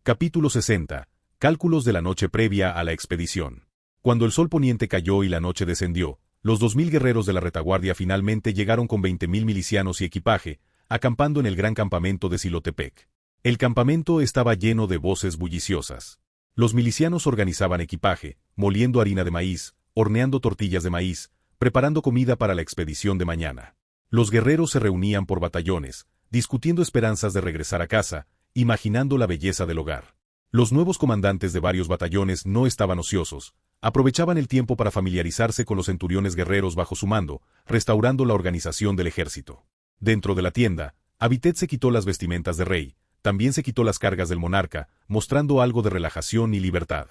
Capítulo 60. Cálculos de la noche previa a la expedición. Cuando el sol poniente cayó y la noche descendió, los 2000 guerreros de la retaguardia finalmente llegaron con 20.000 milicianos y equipaje, acampando en el gran campamento de Silotepec. El campamento estaba lleno de voces bulliciosas. Los milicianos organizaban equipaje, moliendo harina de maíz, horneando tortillas de maíz, preparando comida para la expedición de mañana. Los guerreros se reunían por batallones, discutiendo esperanzas de regresar a casa, imaginando la belleza del hogar. Los nuevos comandantes de varios batallones no estaban ociosos, aprovechaban el tiempo para familiarizarse con los centuriones guerreros bajo su mando, restaurando la organización del ejército. Dentro de la tienda, Abitet se quitó las vestimentas de rey, también se quitó las cargas del monarca, mostrando algo de relajación y libertad.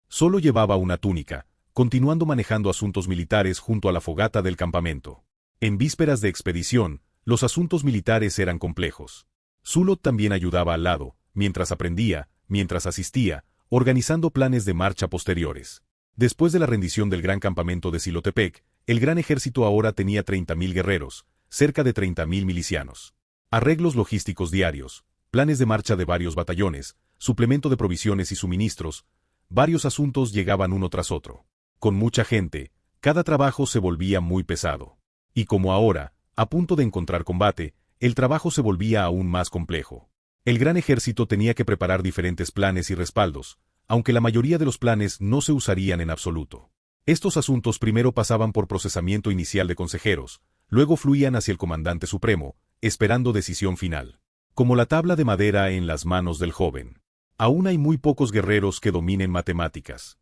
Solo llevaba una túnica, continuando manejando asuntos militares junto a la fogata del campamento. En vísperas de expedición, los asuntos militares eran complejos. Sulot también ayudaba al lado, mientras aprendía, mientras asistía, organizando planes de marcha posteriores. Después de la rendición del gran campamento de Silotepec, el gran ejército ahora tenía 30.000 guerreros, cerca de 30.000 milicianos. Arreglos logísticos diarios, planes de marcha de varios batallones, suplemento de provisiones y suministros, varios asuntos llegaban uno tras otro. Con mucha gente, cada trabajo se volvía muy pesado. Y como ahora, a punto de encontrar combate, el trabajo se volvía aún más complejo. El gran ejército tenía que preparar diferentes planes y respaldos, aunque la mayoría de los planes no se usarían en absoluto. Estos asuntos primero pasaban por procesamiento inicial de consejeros, luego fluían hacia el comandante supremo, esperando decisión final. Como la tabla de madera en las manos del joven. Aún hay muy pocos guerreros que dominen matemáticas.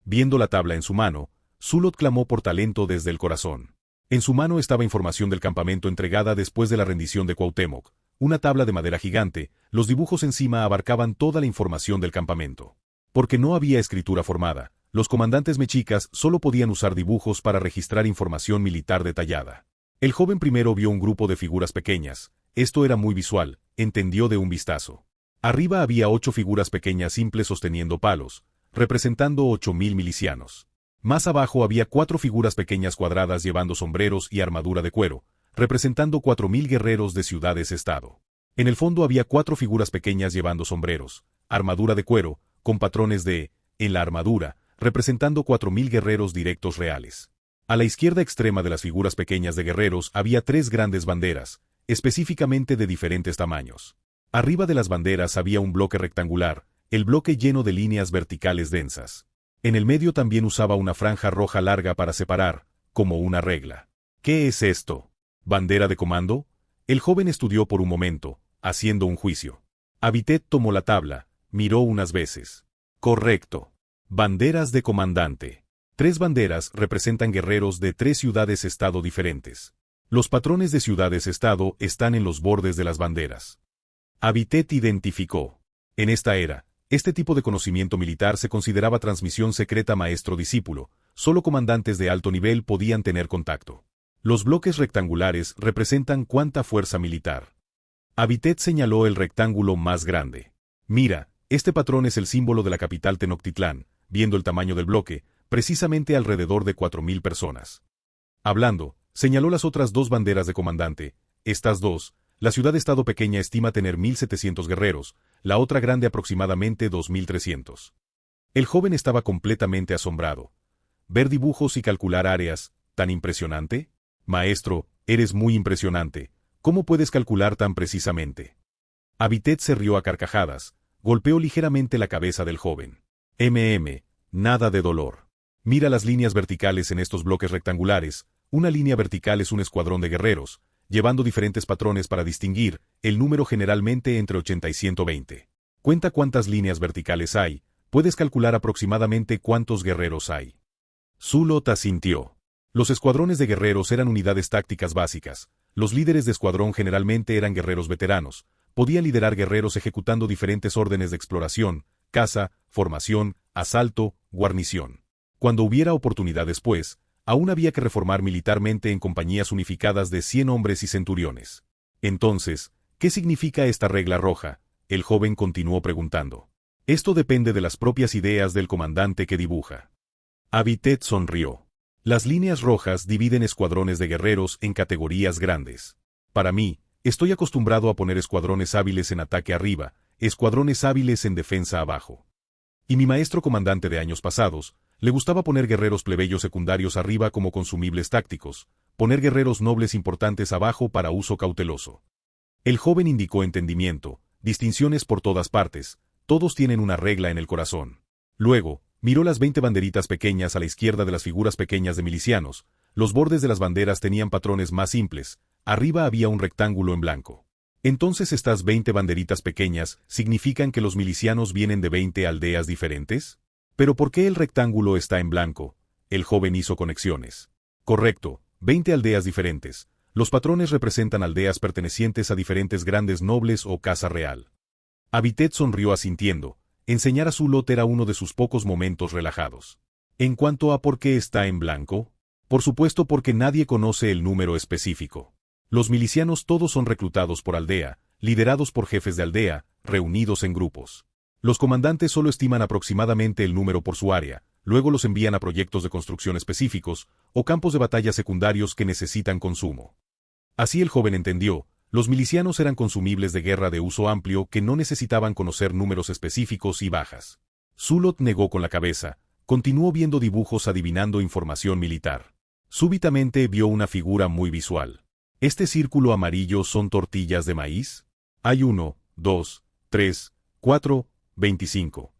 Viendo la tabla en su mano, Sulot clamó por talento desde el corazón. En su mano estaba información del campamento entregada después de la rendición de Cuauhtémoc, una tabla de madera gigante, los dibujos encima abarcaban toda la información del campamento. Porque no había escritura formada, los comandantes mexicas solo podían usar dibujos para registrar información militar detallada. El joven primero vio un grupo de figuras pequeñas, esto era muy visual, entendió de un vistazo. Arriba había 8 figuras pequeñas simples sosteniendo palos, representando 8.000 milicianos. Más abajo había 4 figuras pequeñas cuadradas llevando sombreros y armadura de cuero, representando 4.000 guerreros de ciudades-estado. En el fondo había 4 figuras pequeñas llevando sombreros, armadura de cuero, con patrones de, en la armadura, representando 4.000 guerreros directos reales. A la izquierda extrema de las figuras pequeñas de guerreros había 3 grandes banderas, específicamente de diferentes tamaños. Arriba de las banderas había un bloque rectangular, el bloque lleno de líneas verticales densas. En el medio también usaba una franja roja larga para separar, como una regla. ¿Qué es esto? ¿Bandera de comando? El joven estudió por un momento, haciendo un juicio. Abitet tomó la tabla, miró unas veces. Correcto. Banderas de comandante. 3 banderas representan guerreros de 3 ciudades-estado diferentes. Los patrones de ciudades-estado están en los bordes de las banderas. Abitet identificó. En esta era, este tipo de conocimiento militar se consideraba transmisión secreta maestro-discípulo, solo comandantes de alto nivel podían tener contacto. Los bloques rectangulares representan cuánta fuerza militar. Abitet señaló el rectángulo más grande. Mira, este patrón es el símbolo de la capital Tenochtitlán, viendo el tamaño del bloque, precisamente alrededor de 4.000 personas. Hablando, señaló las otras 2 banderas de comandante, estas 2, la ciudad-estado pequeña estima tener 1.700 guerreros, la otra grande aproximadamente 2.300. El joven estaba completamente asombrado. Ver dibujos y calcular áreas, ¿tan impresionante? Maestro, eres muy impresionante. ¿Cómo puedes calcular tan precisamente? Abitet se rió a carcajadas, golpeó ligeramente la cabeza del joven. Nada de dolor. Mira las líneas verticales en estos bloques rectangulares, una línea vertical es un escuadrón de guerreros, llevando diferentes patrones para distinguir, el número generalmente entre 80 y 120. Cuenta cuántas líneas verticales hay, puedes calcular aproximadamente cuántos guerreros hay. Sulot asintió. Los escuadrones de guerreros eran unidades tácticas básicas, los líderes de escuadrón generalmente eran guerreros veteranos, podían liderar guerreros ejecutando diferentes órdenes de exploración, caza, formación, asalto, guarnición. Cuando hubiera oportunidad después, aún había que reformar militarmente en compañías unificadas de 100 hombres y centuriones. Entonces, ¿qué significa esta regla roja? El joven continuó preguntando. Esto depende de las propias ideas del comandante que dibuja. Abitet sonrió. Las líneas rojas dividen escuadrones de guerreros en categorías grandes. Para mí, estoy acostumbrado a poner escuadrones hábiles en ataque arriba, escuadrones hábiles en defensa abajo. Y mi maestro comandante de años pasados, le gustaba poner guerreros plebeyos secundarios arriba como consumibles tácticos, poner guerreros nobles importantes abajo para uso cauteloso. El joven indicó entendimiento, distinciones por todas partes, todos tienen una regla en el corazón. Luego, miró las 20 banderitas pequeñas a la izquierda de las figuras pequeñas de milicianos, los bordes de las banderas tenían patrones más simples, arriba había un rectángulo en blanco. Entonces estas 20 banderitas pequeñas significan que los milicianos vienen de 20 aldeas diferentes. ¿Pero por qué el rectángulo está en blanco? El joven hizo conexiones. Correcto, 20 aldeas diferentes. Los patrones representan aldeas pertenecientes a diferentes grandes nobles o casa real. Avitet sonrió asintiendo. Enseñar a Zulot era uno de sus pocos momentos relajados. En cuanto a por qué está en blanco, por supuesto porque nadie conoce el número específico. Los milicianos todos son reclutados por aldea, liderados por jefes de aldea, reunidos en grupos. Los comandantes solo estiman aproximadamente el número por su área, luego los envían a proyectos de construcción específicos o campos de batalla secundarios que necesitan consumo. Así el joven entendió, los milicianos eran consumibles de guerra de uso amplio que no necesitaban conocer números específicos y bajas. Zulot negó con la cabeza, continuó viendo dibujos adivinando información militar. Súbitamente vio una figura muy visual. ¿Este círculo amarillo son tortillas de maíz? Hay 1, 2, 3, 4, 25.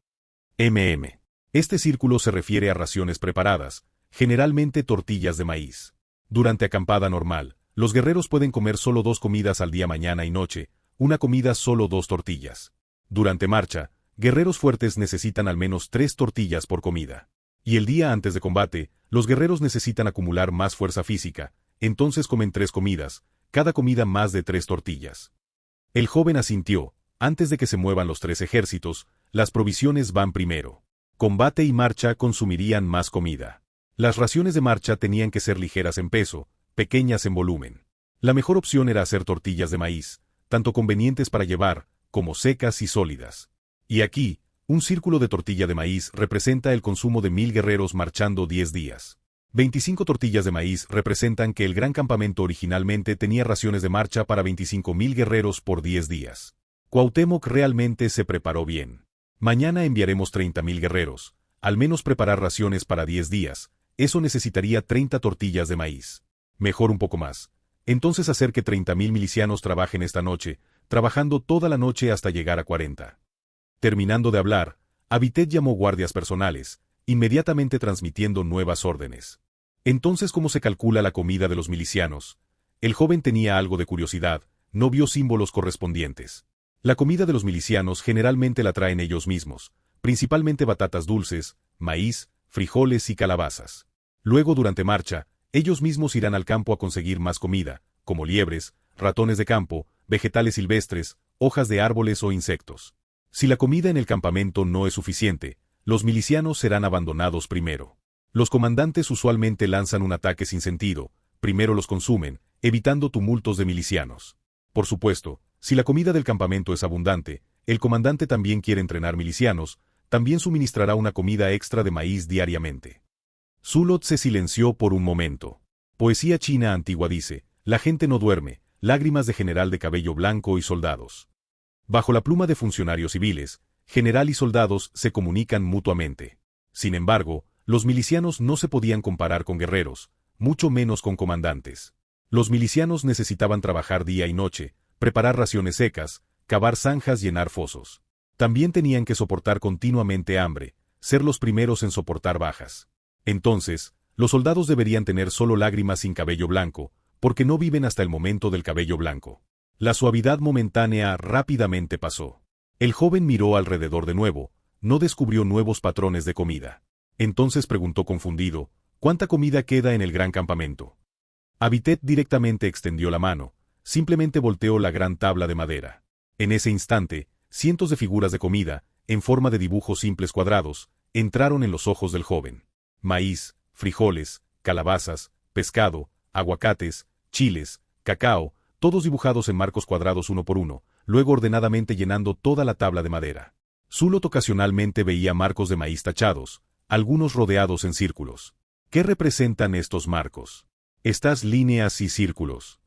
Este círculo se refiere a raciones preparadas, generalmente tortillas de maíz. Durante acampada normal, los guerreros pueden comer solo 2 comidas al día mañana y noche, una comida solo 2 tortillas. Durante marcha, guerreros fuertes necesitan al menos 3 tortillas por comida. Y el día antes de combate, los guerreros necesitan acumular más fuerza física, entonces comen 3 comidas, cada comida más de 3 tortillas. El joven asintió. Antes de que se muevan los 3 ejércitos, las provisiones van primero. Combate y marcha consumirían más comida. Las raciones de marcha tenían que ser ligeras en peso, pequeñas en volumen. La mejor opción era hacer tortillas de maíz, tanto convenientes para llevar, como secas y sólidas. Y aquí, un círculo de tortilla de maíz representa el consumo de 1000 guerreros marchando 10 días. 25 tortillas de maíz representan que el gran campamento originalmente tenía raciones de marcha para 25.000 guerreros por 10 días. Cuauhtémoc realmente se preparó bien. Mañana enviaremos 30.000 guerreros. Al menos preparar raciones para 10 días, eso necesitaría 30 tortillas de maíz. Mejor un poco más. Entonces hacer que 30.000 milicianos trabajen esta noche, trabajando toda la noche hasta llegar a 40. Terminando de hablar, Avitet llamó guardias personales, inmediatamente transmitiendo nuevas órdenes. Entonces, ¿cómo se calcula la comida de los milicianos? El joven tenía algo de curiosidad, no vio símbolos correspondientes. La comida de los milicianos generalmente la traen ellos mismos, principalmente batatas dulces, maíz, frijoles y calabazas. Luego, durante marcha, ellos mismos irán al campo a conseguir más comida, como liebres, ratones de campo, vegetales silvestres, hojas de árboles o insectos. Si la comida en el campamento no es suficiente, los milicianos serán abandonados primero. Los comandantes usualmente lanzan un ataque sin sentido, primero los consumen, evitando tumultos de milicianos. Por supuesto, si la comida del campamento es abundante, el comandante también quiere entrenar milicianos, también suministrará una comida extra de maíz diariamente. Zulot se silenció por un momento. Poesía china antigua dice, la gente no duerme, lágrimas de general de cabello blanco y soldados. Bajo la pluma de funcionarios civiles, general y soldados se comunican mutuamente. Sin embargo, los milicianos no se podían comparar con guerreros, mucho menos con comandantes. Los milicianos necesitaban trabajar día y noche, preparar raciones secas, cavar zanjas, llenar fosos. También tenían que soportar continuamente hambre, ser los primeros en soportar bajas. Entonces, los soldados deberían tener solo lágrimas sin cabello blanco, porque no viven hasta el momento del cabello blanco. La suavidad momentánea rápidamente pasó. El joven miró alrededor de nuevo, no descubrió nuevos patrones de comida. Entonces preguntó confundido, ¿cuánta comida queda en el gran campamento? Avitet directamente extendió la mano, simplemente volteó la gran tabla de madera. En ese instante, cientos de figuras de comida, en forma de dibujos simples cuadrados, entraron en los ojos del joven. Maíz, frijoles, calabazas, pescado, aguacates, chiles, cacao, todos dibujados en marcos cuadrados uno por uno, luego ordenadamente llenando toda la tabla de madera. Zulot ocasionalmente veía marcos de maíz tachados, algunos rodeados en círculos. ¿Qué representan estos marcos? Estas líneas y círculos.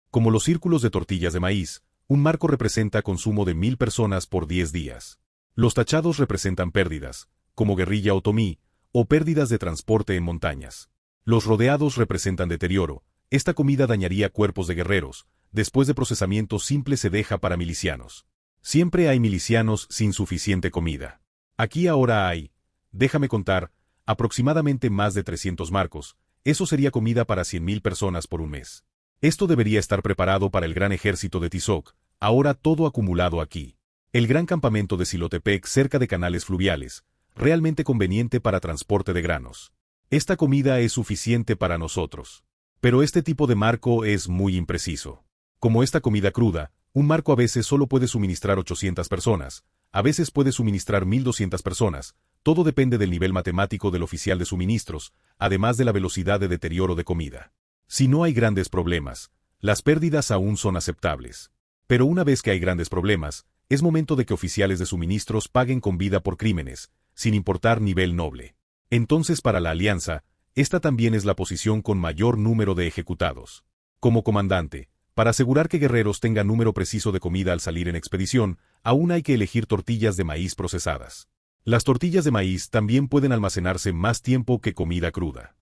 Como los círculos de tortillas de maíz, Un marco representa consumo de 1000 personas por 10 días. Los tachados representan pérdidas, como guerrilla otomí, o pérdidas de transporte en montañas. Los rodeados representan deterioro. Esta comida dañaría cuerpos de guerreros. Después de procesamiento simple se deja para milicianos. Siempre hay milicianos sin suficiente comida. Aquí ahora hay, déjame contar, aproximadamente más de 300 marcos. Eso sería comida para 100.000 personas por un mes. Esto debería estar preparado para el gran ejército de Tizoc, ahora todo acumulado aquí. El gran campamento de Silotepec cerca de canales fluviales, realmente conveniente para transporte de granos. Esta comida es suficiente para nosotros. Pero este tipo de marco es muy impreciso. Como esta comida cruda, un marco a veces solo puede suministrar 800 personas, a veces puede suministrar 1200 personas, todo depende del nivel matemático del oficial de suministros, además de la velocidad de deterioro de comida. Si no hay grandes problemas, las pérdidas aún son aceptables. Pero una vez que hay grandes problemas, es momento de que oficiales de suministros paguen con vida por crímenes, sin importar nivel noble. Entonces para la Alianza, esta también es la posición con mayor número de ejecutados. Como comandante, para asegurar que guerreros tengan número preciso de comida al salir en expedición, aún hay que elegir tortillas de maíz procesadas. Las tortillas de maíz también pueden almacenarse más tiempo que comida cruda.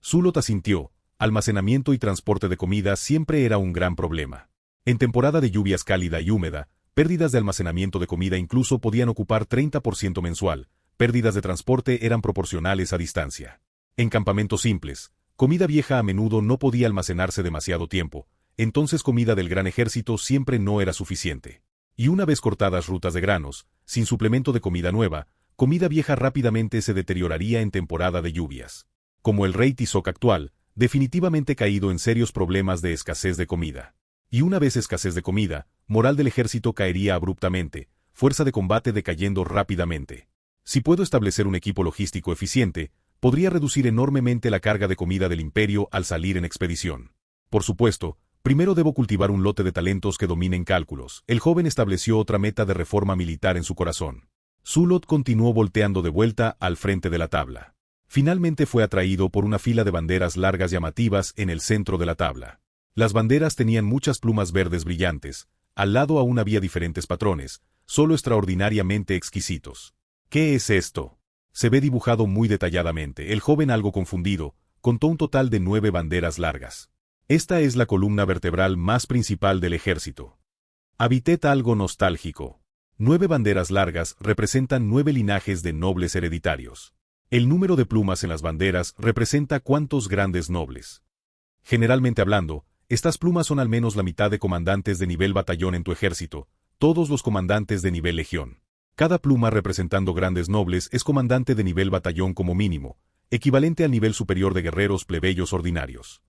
Zulot asintió, almacenamiento y transporte de comida siempre era un gran problema. En temporada de lluvias cálida y húmeda, pérdidas de almacenamiento de comida incluso podían ocupar 30% mensual, pérdidas de transporte eran proporcionales a distancia. En campamentos simples, comida vieja a menudo no podía almacenarse demasiado tiempo, entonces comida del gran ejército siempre no era suficiente. Y una vez cortadas rutas de granos, sin suplemento de comida nueva, comida vieja rápidamente se deterioraría en temporada de lluvias. Como el rey Tizoc actual, definitivamente caído en serios problemas de escasez de comida. Y una vez escasez de comida, moral del ejército caería abruptamente, fuerza de combate decayendo rápidamente. Si puedo establecer un equipo logístico eficiente, podría reducir enormemente la carga de comida del imperio al salir en expedición. Por supuesto, primero debo cultivar un lote de talentos que dominen cálculos. El joven estableció otra meta de reforma militar en su corazón. Zulot continuó volteando de vuelta al frente de la tabla. Finalmente fue atraído por una fila de banderas largas llamativas en el centro de la tabla. Las banderas tenían muchas plumas verdes brillantes, al lado aún había diferentes patrones, solo extraordinariamente exquisitos. ¿Qué es esto? Se ve dibujado muy detalladamente. El joven, algo confundido, contó un total de 9 banderas largas. Esta es la columna vertebral más principal del ejército. Abitet algo nostálgico. 9 banderas largas representan 9 linajes de nobles hereditarios. El número de plumas en las banderas representa cuántos grandes nobles. Generalmente hablando, estas plumas son al menos la mitad de comandantes de nivel batallón en tu ejército, todos los comandantes de nivel legión. Cada pluma representando grandes nobles es comandante de nivel batallón como mínimo, equivalente al nivel superior de guerreros plebeyos ordinarios.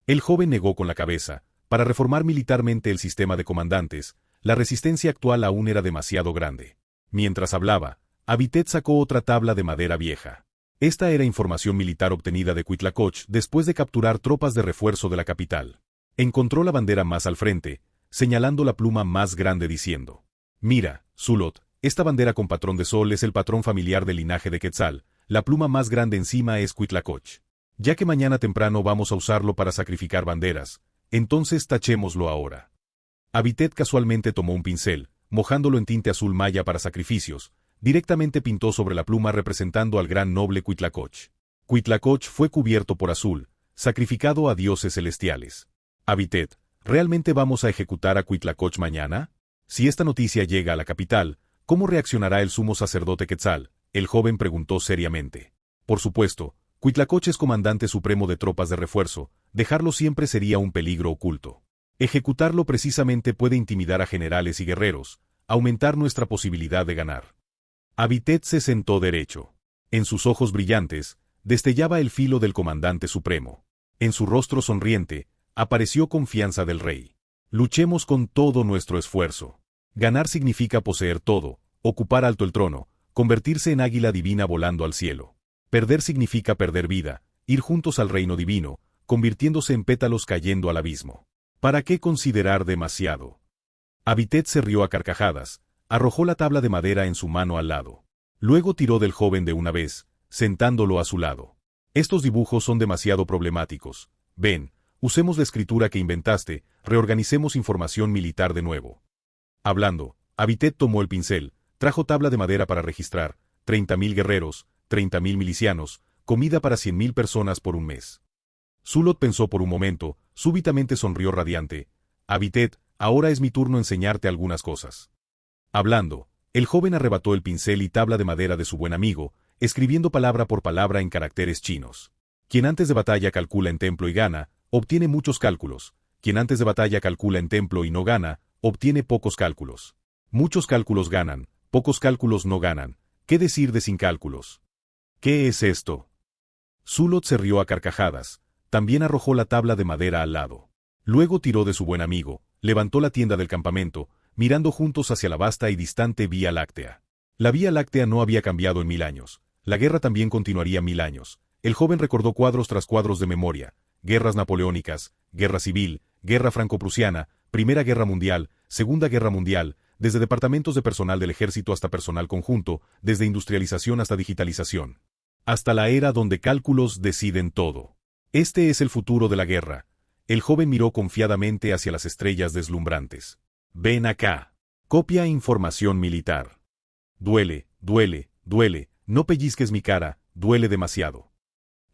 El joven negó con la cabeza. Para reformar militarmente el sistema de comandantes, la resistencia actual aún era demasiado grande. Mientras hablaba, Abitet sacó otra tabla de madera vieja. Esta era información militar obtenida de Cuitlacoch después de capturar tropas de refuerzo de la capital. Encontró la bandera más al frente, señalando la pluma más grande diciendo: «Mira, Zulot, esta bandera con patrón de sol es el patrón familiar del linaje de Quetzal, la pluma más grande encima es Cuitlacoch. Ya que mañana temprano vamos a usarlo para sacrificar banderas, entonces tachémoslo ahora». Abitet casualmente tomó un pincel, mojándolo en tinte azul maya para sacrificios, directamente pintó sobre la pluma representando al gran noble Cuitlacoch. Cuitlacoch fue cubierto por azul, sacrificado a dioses celestiales. Abitet, ¿realmente vamos a ejecutar a Cuitlacoch mañana? Si esta noticia llega a la capital, ¿cómo reaccionará el sumo sacerdote Quetzal?, el joven preguntó seriamente. Por supuesto, Cuitlacoch es comandante supremo de tropas de refuerzo, dejarlo siempre sería un peligro oculto. Ejecutarlo precisamente puede intimidar a generales y guerreros, aumentar nuestra posibilidad de ganar. Abitet se sentó derecho. En sus ojos brillantes, destellaba el filo del comandante supremo. En su rostro sonriente, apareció confianza del rey. Luchemos con todo nuestro esfuerzo. Ganar significa poseer todo, ocupar alto el trono, convertirse en águila divina volando al cielo. Perder significa perder vida, ir juntos al reino divino, convirtiéndose en pétalos cayendo al abismo. ¿Para qué considerar demasiado? Abitet se rió a carcajadas, arrojó la tabla de madera en su mano al lado. Luego tiró del joven de una vez, sentándolo a su lado. Estos dibujos son demasiado problemáticos. Ven, Usemos la escritura que inventaste, reorganicemos información militar de nuevo. Hablando, Abitet tomó el pincel, trajo tabla de madera para registrar, 30.000 guerreros, 30.000 milicianos, comida para 100.000 personas por un mes. Sulot pensó por un momento, súbitamente sonrió radiante. Abitet, ahora es mi turno enseñarte algunas cosas. Hablando, el joven arrebató el pincel y tabla de madera de su buen amigo, escribiendo palabra por palabra en caracteres chinos. Quien antes de batalla calcula en templo y gana, obtiene muchos cálculos. Quien antes de batalla calcula en templo y no gana, obtiene pocos cálculos. Muchos cálculos ganan, pocos cálculos no ganan. ¿Qué decir de sin cálculos? ¿Qué es esto? Sulot se rió a carcajadas. También arrojó la tabla de madera al lado. Luego tiró de su buen amigo, levantó la tienda del campamento, mirando juntos hacia la vasta y distante Vía Láctea. La Vía Láctea no había cambiado en 1000 años. La guerra también continuaría 1000 años. El joven recordó cuadros tras cuadros de memoria. Guerras napoleónicas, guerra civil, guerra franco-prusiana, Primera Guerra Mundial, Segunda Guerra Mundial, desde departamentos de personal del ejército hasta personal conjunto, desde industrialización hasta digitalización. Hasta la era donde cálculos deciden todo. Este es el futuro de la guerra. El joven miró confiadamente hacia las estrellas deslumbrantes. Ven acá. Copia información militar. Duele, duele, duele, no pellizques mi cara, duele demasiado.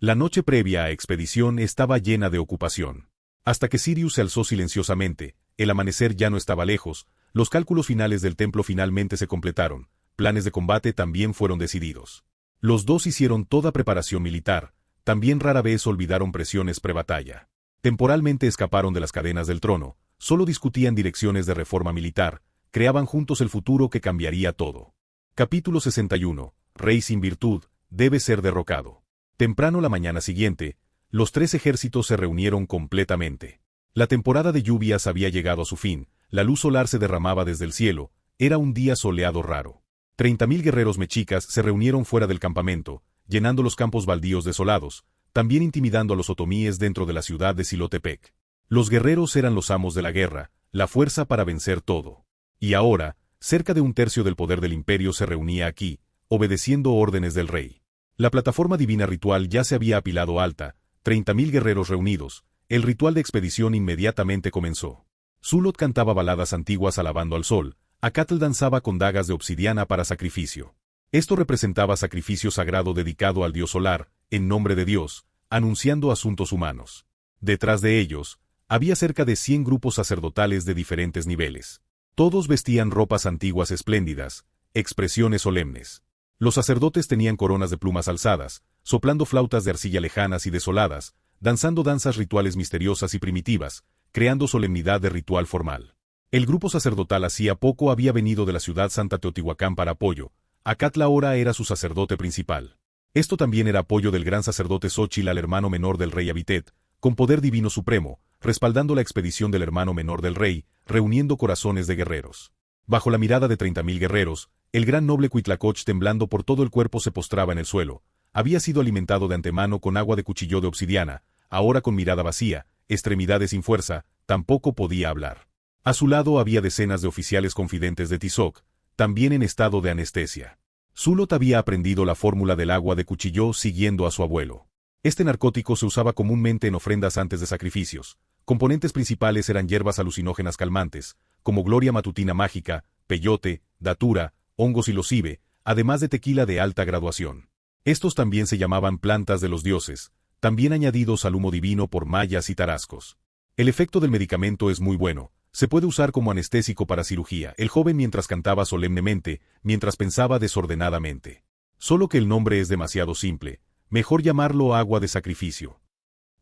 La noche previa a expedición estaba llena de ocupación. Hasta que Sirius se alzó silenciosamente, el amanecer ya no estaba lejos, los cálculos finales del templo finalmente se completaron, planes de combate también fueron decididos. Los dos hicieron toda preparación militar, también rara vez olvidaron presiones prebatalla. Temporalmente escaparon de las cadenas del trono, solo discutían direcciones de reforma militar, creaban juntos el futuro que cambiaría todo. Capítulo 61. Rey sin virtud, debe ser derrocado. Temprano la mañana siguiente, los tres ejércitos se reunieron completamente. La temporada de lluvias había llegado a su fin, la luz solar se derramaba desde el cielo, era un día soleado raro. 30.000 guerreros mexicas se reunieron fuera del campamento, llenando los campos baldíos desolados, también intimidando a los otomíes dentro de la ciudad de Silotepec. Los guerreros eran los amos de la guerra, la fuerza para vencer todo. Y ahora, cerca de un tercio del poder del imperio se reunía aquí, obedeciendo órdenes del rey. La plataforma divina ritual ya se había apilado alta, 30.000 guerreros reunidos, el ritual de expedición inmediatamente comenzó. Sulot cantaba baladas antiguas alabando al sol, Acatl danzaba con dagas de obsidiana para sacrificio. Esto representaba sacrificio sagrado dedicado al dios solar, en nombre de Dios, anunciando asuntos humanos. Detrás de ellos, había cerca de 100 grupos sacerdotales de diferentes niveles. Todos vestían ropas antiguas espléndidas, expresiones solemnes. Los sacerdotes tenían coronas de plumas alzadas, soplando flautas de arcilla lejanas y desoladas, danzando danzas rituales misteriosas y primitivas, creando solemnidad de ritual formal. El grupo sacerdotal hacía poco había venido de la ciudad Santa Teotihuacán para apoyo. Acatl ahora era su sacerdote principal. Esto también era apoyo del gran sacerdote Xóchitl al hermano menor del rey Abitet, con poder divino supremo, respaldando la expedición del hermano menor del rey, reuniendo corazones de guerreros. Bajo la mirada de 30.000 guerreros, el gran noble Cuitlacoch temblando por todo el cuerpo se postraba en el suelo. Había sido alimentado de antemano con agua de cuchillo de obsidiana, ahora con mirada vacía, extremidades sin fuerza, tampoco podía hablar. A su lado había decenas de oficiales confidentes de Tizoc, también en estado de anestesia. Sulot había aprendido la fórmula del agua de cuchillo siguiendo a su abuelo. Este narcótico se usaba comúnmente en ofrendas antes de sacrificios. Componentes principales eran hierbas alucinógenas calmantes, como gloria matutina mágica, peyote, datura, hongos y locive, además de tequila de alta graduación. Estos también se llamaban plantas de los dioses, también añadidos al humo divino por mayas y tarascos. El efecto del medicamento es muy bueno, se puede usar como anestésico para cirugía. El joven mientras cantaba solemnemente, mientras pensaba desordenadamente. Solo que el nombre es demasiado simple, mejor llamarlo agua de sacrificio.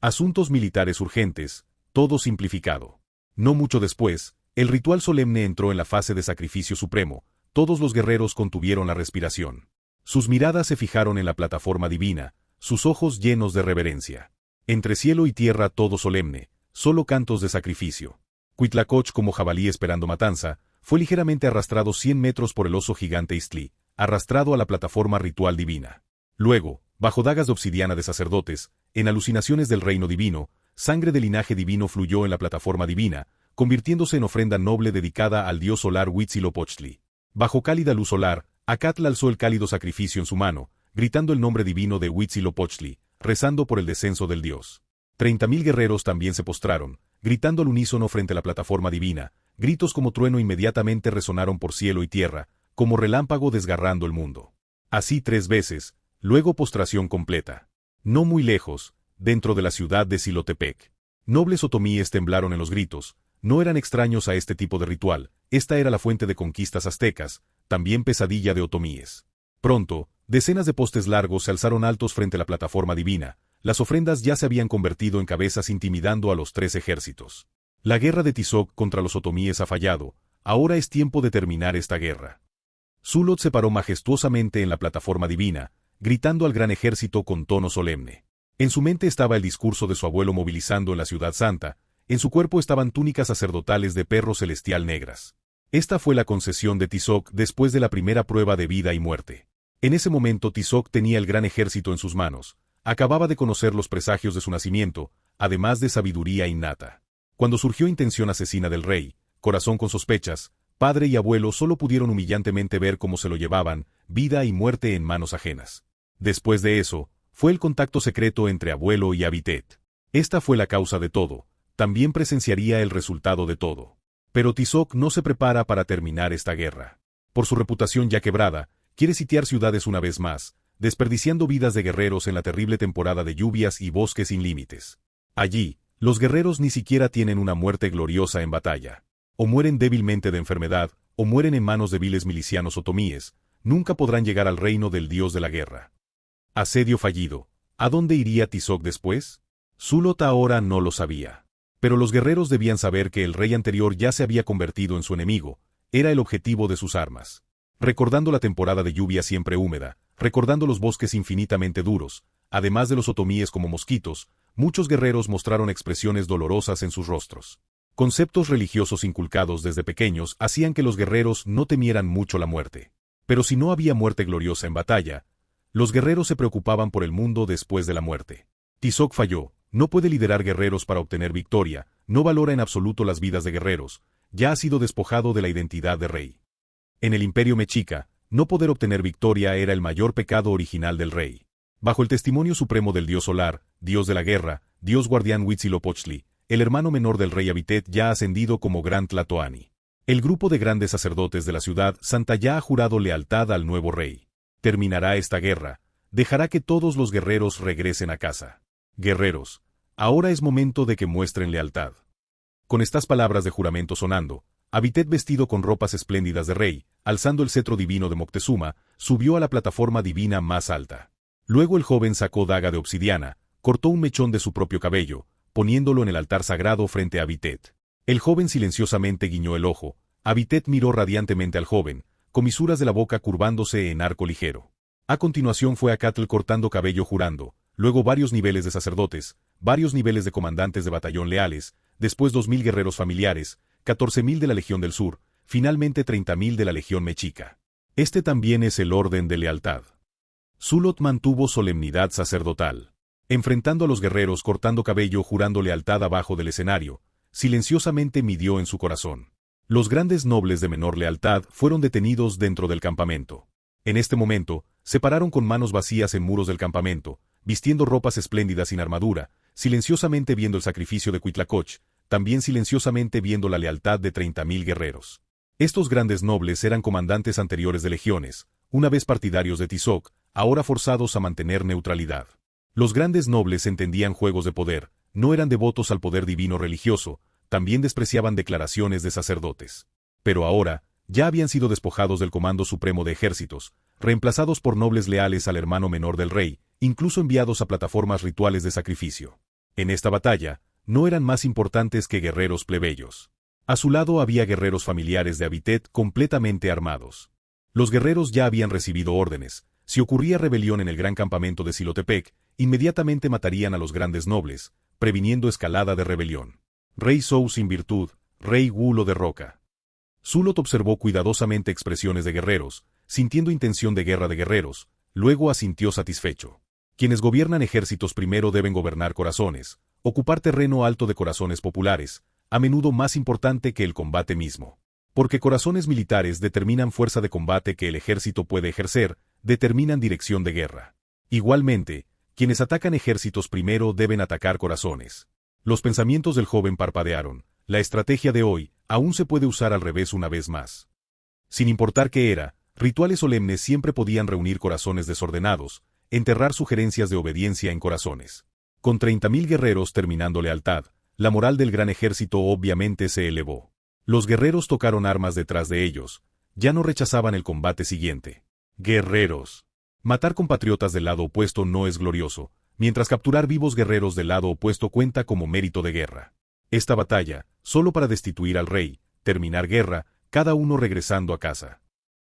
Asuntos militares urgentes, todo simplificado. No mucho después, el ritual solemne entró en la fase de sacrificio supremo, todos los guerreros contuvieron la respiración. Sus miradas se fijaron en la plataforma divina, sus ojos llenos de reverencia. Entre cielo y tierra todo solemne, solo cantos de sacrificio. Cuitlacoch como jabalí esperando matanza, fue ligeramente arrastrado 100 metros por el oso gigante Istli, arrastrado a la plataforma ritual divina. Luego, bajo dagas de obsidiana de sacerdotes, en alucinaciones del reino divino, sangre del linaje divino fluyó en la plataforma divina, convirtiéndose en ofrenda noble dedicada al dios solar Huitzilopochtli. Bajo cálida luz solar, Acatl alzó el cálido sacrificio en su mano, gritando el nombre divino de Huitzilopochtli, rezando por el descenso del dios. 30.000 guerreros también se postraron, gritando al unísono frente a la plataforma divina. Gritos como trueno inmediatamente resonaron por cielo y tierra, como relámpago desgarrando el mundo. Así 3 veces, luego postración completa. No muy lejos, dentro de la ciudad de Xilotepec. Nobles otomíes temblaron en los gritos. No eran extraños a este tipo de ritual, esta era la fuente de conquistas aztecas, también pesadilla de otomíes. Pronto, decenas de postes largos se alzaron altos frente a la plataforma divina. Las ofrendas ya se habían convertido en cabezas intimidando a los 3 ejércitos. La guerra de Tizoc contra los otomíes ha fallado, ahora es tiempo de terminar esta guerra. Xulot se paró majestuosamente en la plataforma divina, gritando al gran ejército con tono solemne. En su mente estaba el discurso de su abuelo movilizando en la ciudad santa, en su cuerpo estaban túnicas sacerdotales de perro celestial negras. Esta fue la concesión de Tizoc después de la primera prueba de vida y muerte. En ese momento Tizoc tenía el gran ejército en sus manos, acababa de conocer los presagios de su nacimiento, además de sabiduría innata. Cuando surgió intención asesina del rey, corazón con sospechas, padre y abuelo solo pudieron humillantemente ver cómo se lo llevaban, vida y muerte en manos ajenas. Después de eso, fue el contacto secreto entre abuelo y Abitet. Esta fue la causa de todo, también presenciaría el resultado de todo. Pero Tizoc no se prepara para terminar esta guerra. Por su reputación ya quebrada, quiere sitiar ciudades una vez más, desperdiciando vidas de guerreros en la terrible temporada de lluvias y bosques sin límites. Allí, los guerreros ni siquiera tienen una muerte gloriosa en batalla. O mueren débilmente de enfermedad, o mueren en manos de viles milicianos otomíes, nunca podrán llegar al reino del dios de la guerra. Asedio fallido. ¿A dónde iría Tizoc después? Xulot ahora no lo sabía. Pero los guerreros debían saber que el rey anterior ya se había convertido en su enemigo, era el objetivo de sus armas. Recordando la temporada de lluvia siempre húmeda, recordando los bosques infinitamente duros, además de los otomíes como mosquitos, muchos guerreros mostraron expresiones dolorosas en sus rostros. Conceptos religiosos inculcados desde pequeños hacían que los guerreros no temieran mucho la muerte. Pero si no había muerte gloriosa en batalla, los guerreros se preocupaban por el mundo después de la muerte. Tizoc falló, no puede liderar guerreros para obtener victoria, no valora en absoluto las vidas de guerreros, ya ha sido despojado de la identidad de rey. En el imperio mexica, no poder obtener victoria era el mayor pecado original del rey. Bajo el testimonio supremo del dios solar, dios de la guerra, dios guardián Huitzilopochtli, el hermano menor del rey Abitet ya ha ascendido como gran Tlatoani. El grupo de grandes sacerdotes de la ciudad santa ya ha jurado lealtad al nuevo rey. Terminará esta guerra, dejará que todos los guerreros regresen a casa. Guerreros, ahora es momento de que muestren lealtad. Con estas palabras de juramento sonando, Abitet vestido con ropas espléndidas de rey, alzando el cetro divino de Moctezuma, subió a la plataforma divina más alta. Luego el joven sacó daga de obsidiana, cortó un mechón de su propio cabello, poniéndolo en el altar sagrado frente a Abitet. El joven silenciosamente guiñó el ojo, Abitet miró radiantemente al joven, comisuras de la boca curvándose en arco ligero. A continuación fue Acatl cortando cabello jurando, luego varios niveles de sacerdotes, varios niveles de comandantes de batallón leales, después 2.000 guerreros familiares, 14.000 de la Legión del Sur, finalmente 30.000 de la Legión Mexica. Este también es el orden de lealtad. Xulot mantuvo solemnidad sacerdotal. Enfrentando a los guerreros cortando cabello jurando lealtad abajo del escenario, silenciosamente midió en su corazón. Los grandes nobles de menor lealtad fueron detenidos dentro del campamento. En este momento, se pararon con manos vacías en muros del campamento, vistiendo ropas espléndidas sin armadura, silenciosamente viendo el sacrificio de Cuitlacoch, también silenciosamente viendo la lealtad de 30.000 guerreros. Estos grandes nobles eran comandantes anteriores de legiones, una vez partidarios de Tizoc, ahora forzados a mantener neutralidad. Los grandes nobles entendían juegos de poder, no eran devotos al poder divino religioso, también despreciaban declaraciones de sacerdotes. Pero ahora, ya habían sido despojados del comando supremo de ejércitos, reemplazados por nobles leales al hermano menor del rey, incluso enviados a plataformas rituales de sacrificio. En esta batalla, no eran más importantes que guerreros plebeyos. A su lado había guerreros familiares de Abitet completamente armados. Los guerreros ya habían recibido órdenes. Si ocurría rebelión en el gran campamento de Xilotepec, inmediatamente matarían a los grandes nobles, previniendo escalada de rebelión. Rey Sou sin virtud, rey Wu lo derroca. Xulot observó cuidadosamente expresiones de guerreros, sintiendo intención de guerra de guerreros, luego asintió satisfecho. Quienes gobiernan ejércitos primero deben gobernar corazones, ocupar terreno alto de corazones populares, a menudo más importante que el combate mismo. Porque corazones militares determinan fuerza de combate que el ejército puede ejercer, determinan dirección de guerra. Igualmente, Quienes atacan ejércitos primero deben atacar corazones. Los pensamientos del joven parpadearon. La estrategia de hoy aún se puede usar al revés una vez más. Sin importar qué era, rituales solemnes siempre podían reunir corazones desordenados, enterrar sugerencias de obediencia en corazones. Con 30.000 guerreros terminando lealtad, la moral del gran ejército obviamente se elevó. Los guerreros tocaron armas detrás de ellos, ya no rechazaban el combate siguiente. Guerreros. Matar compatriotas del lado opuesto no es glorioso, mientras capturar vivos guerreros del lado opuesto cuenta como mérito de guerra. Esta batalla, solo para destituir al rey, terminar guerra, cada uno regresando a casa.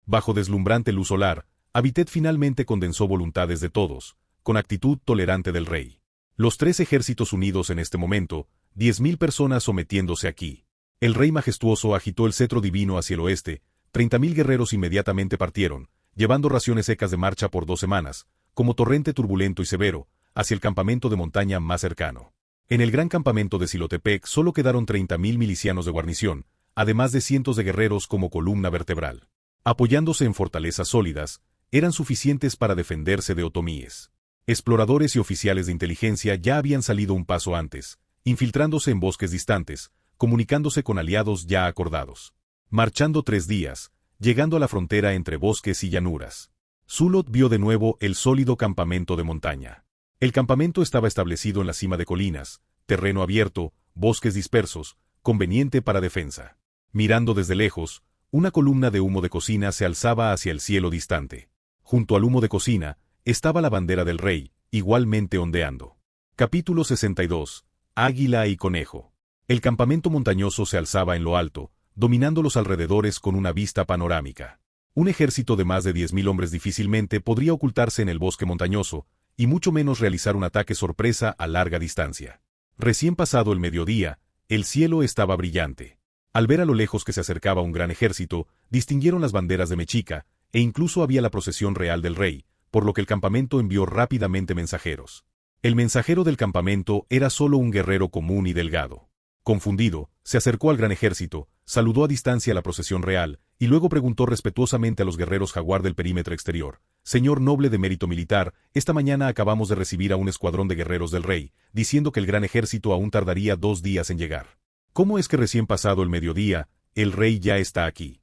Bajo deslumbrante luz solar, Abitet finalmente condensó voluntades de todos, con actitud tolerante del rey. Los 3 ejércitos unidos en este momento, 10.000 personas sometiéndose aquí. El rey majestuoso agitó el cetro divino hacia el oeste, 30.000 guerreros inmediatamente partieron, llevando raciones secas de marcha por 2 semanas, como torrente turbulento y severo, hacia el campamento de montaña más cercano. En el gran campamento de Silotepec solo quedaron 30.000 milicianos de guarnición, además de cientos de guerreros como columna vertebral. Apoyándose en fortalezas sólidas, eran suficientes para defenderse de otomíes. Exploradores y oficiales de inteligencia ya habían salido un paso antes, infiltrándose en bosques distantes, comunicándose con aliados ya acordados. Marchando 3 días, llegando a la frontera entre bosques y llanuras. Sulot vio de nuevo el sólido campamento de montaña. El campamento estaba establecido en la cima de colinas, terreno abierto, bosques dispersos, conveniente para defensa. Mirando desde lejos, una columna de humo de cocina se alzaba hacia el cielo distante. Junto al humo de cocina, estaba la bandera del rey, igualmente ondeando. Capítulo 62. Águila y conejo. El campamento montañoso se alzaba en lo alto, dominando los alrededores con una vista panorámica. Un ejército de más de 10.000 hombres difícilmente podría ocultarse en el bosque montañoso, y mucho menos realizar un ataque sorpresa a larga distancia. Recién pasado el mediodía, el cielo estaba brillante. Al ver a lo lejos que se acercaba un gran ejército, distinguieron las banderas de Mechica, e incluso había la procesión real del rey, por lo que el campamento envió rápidamente mensajeros. El mensajero del campamento era solo un guerrero común y delgado. Confundido, se acercó al gran ejército, saludó a distancia a la procesión real, y luego preguntó respetuosamente a los guerreros jaguar del perímetro exterior: «Señor noble de mérito militar, esta mañana acabamos de recibir a un escuadrón de guerreros del rey, diciendo que el gran ejército aún tardaría 2 días en llegar. ¿Cómo es que recién pasado el mediodía, el rey ya está aquí?»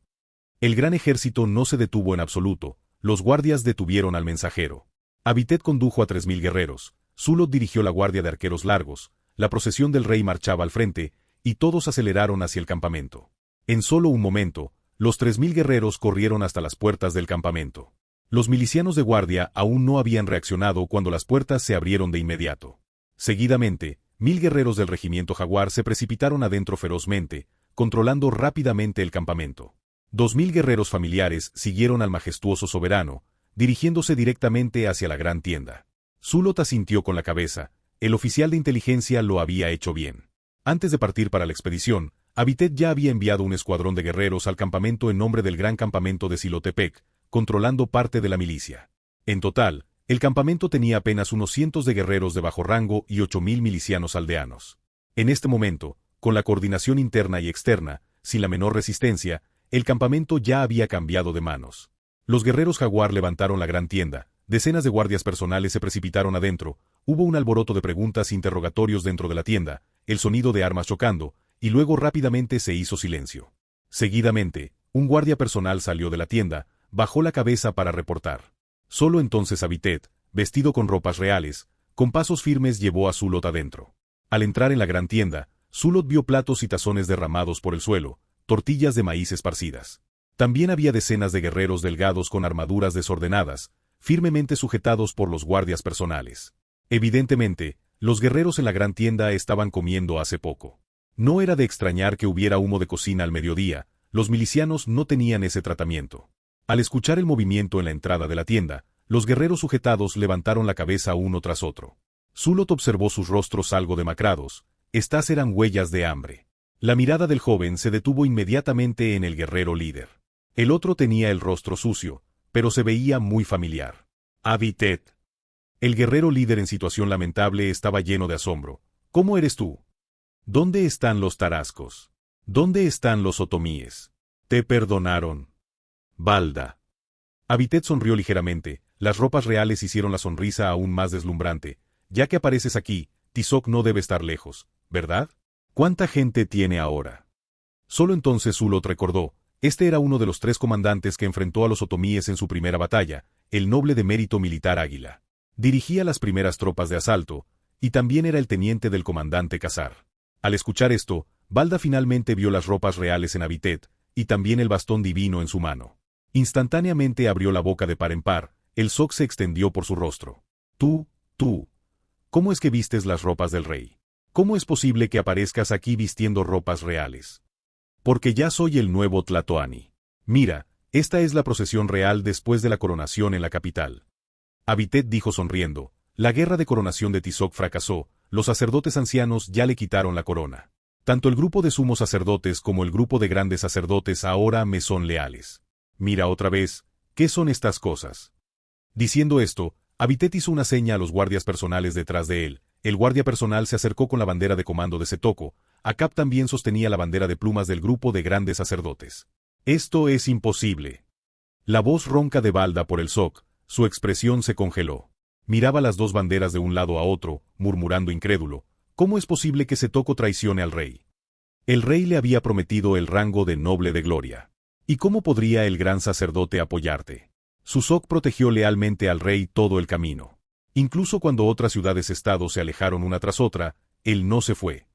El gran ejército no se detuvo en absoluto, los guardias detuvieron al mensajero. Abitet condujo a 3.000 guerreros, Sulot dirigió la guardia de arqueros largos, la procesión del rey marchaba al frente, y todos aceleraron hacia el campamento. En solo un momento, los 3.000 guerreros corrieron hasta las puertas del campamento. Los milicianos de guardia aún no habían reaccionado cuando las puertas se abrieron de inmediato. Seguidamente, 1.000 guerreros del regimiento jaguar se precipitaron adentro ferozmente, controlando rápidamente el campamento. 2.000 guerreros familiares siguieron al majestuoso soberano, dirigiéndose directamente hacia la gran tienda. Sulot asintió con la cabeza, el oficial de inteligencia lo había hecho bien. Antes de partir para la expedición, Abitet ya había enviado un escuadrón de guerreros al campamento en nombre del gran campamento de Silotepec, controlando parte de la milicia. En total, el campamento tenía apenas unos cientos de guerreros de bajo rango y 8.000 milicianos aldeanos. En este momento, con la coordinación interna y externa, sin la menor resistencia, el campamento ya había cambiado de manos. Los guerreros jaguar levantaron la gran tienda, decenas de guardias personales se precipitaron adentro, hubo un alboroto de preguntas e interrogatorios dentro de la tienda, el sonido de armas chocando, y luego rápidamente se hizo silencio. Seguidamente, un guardia personal salió de la tienda, bajó la cabeza para reportar. Solo entonces Abitet, vestido con ropas reales, con pasos firmes llevó a Sulot adentro. Al entrar en la gran tienda, Sulot vio platos y tazones derramados por el suelo, tortillas de maíz esparcidas. También había decenas de guerreros delgados con armaduras desordenadas, firmemente sujetados por los guardias personales. Evidentemente, los guerreros en la gran tienda estaban comiendo hace poco. No era de extrañar que hubiera humo de cocina al mediodía, los milicianos no tenían ese tratamiento. Al escuchar el movimiento en la entrada de la tienda, los guerreros sujetados levantaron la cabeza uno tras otro. Sulot observó sus rostros algo demacrados, estas eran huellas de hambre. La mirada del joven se detuvo inmediatamente en el guerrero líder. El otro tenía el rostro sucio, pero se veía muy familiar. Abitet. El guerrero líder en situación lamentable estaba lleno de asombro. ¿Cómo eres tú? ¿Dónde están los tarascos? ¿Dónde están los otomíes? Te perdonaron. Balda. Abitet sonrió ligeramente, las ropas reales hicieron la sonrisa aún más deslumbrante. Ya que apareces aquí, Tizoc no debe estar lejos, ¿verdad? ¿Cuánta gente tiene ahora? Solo entonces Zulot recordó, este era uno de los 3 comandantes que enfrentó a los otomíes en su primera batalla, el noble de mérito militar Águila. Dirigía las primeras tropas de asalto, y también era el teniente del comandante Khazar. Al escuchar esto, Balda finalmente vio las ropas reales en Abitet, y también el bastón divino en su mano. Instantáneamente abrió la boca de par en par, el shock se extendió por su rostro. Tú, ¿cómo es que vistes las ropas del rey? ¿Cómo es posible que aparezcas aquí vistiendo ropas reales? Porque ya soy el nuevo Tlatoani. Mira, esta es la procesión real después de la coronación en la capital. Abitet dijo sonriendo, la guerra de coronación de Tizoc fracasó, los sacerdotes ancianos ya le quitaron la corona. Tanto el grupo de sumos sacerdotes como el grupo de grandes sacerdotes ahora me son leales. Mira otra vez, ¿qué son estas cosas? Diciendo esto, Abitet hizo una seña a los guardias personales detrás de él. El guardia personal se acercó con la bandera de comando de Setoco. Acab también sostenía la bandera de plumas del grupo de grandes sacerdotes. Esto es imposible. La voz ronca de Balda por el shock, su expresión se congeló. Miraba las 2 banderas de un lado a otro, murmurando incrédulo, ¿cómo es posible que Setoco traicione al rey? El rey le había prometido el rango de noble de gloria. ¿Y cómo podría el gran sacerdote apoyarte? Susok protegió lealmente al rey todo el camino. Incluso cuando otras ciudades-estado se alejaron una tras otra, él no se fue.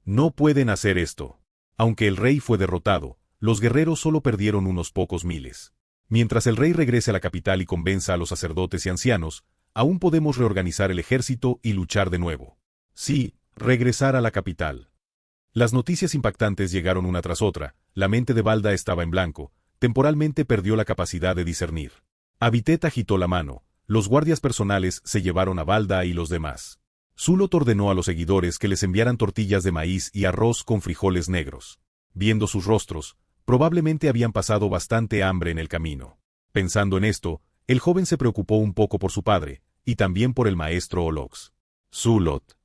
No pueden hacer esto. Aunque el rey fue derrotado, los guerreros solo perdieron unos pocos miles. Mientras el rey regrese a la capital y convenza a los sacerdotes y ancianos, aún podemos reorganizar el ejército y luchar de nuevo. Sí, regresar a la capital. Las noticias impactantes llegaron una tras otra, la mente de Balda estaba en blanco, temporalmente perdió la capacidad de discernir. Abitet agitó la mano, los guardias personales se llevaron a Balda y los demás. Zulot ordenó a los seguidores que les enviaran tortillas de maíz y arroz con frijoles negros. Viendo sus rostros, probablemente habían pasado bastante hambre en el camino. Pensando en esto, el joven se preocupó un poco por su padre, y también por el maestro Olox. Zulot.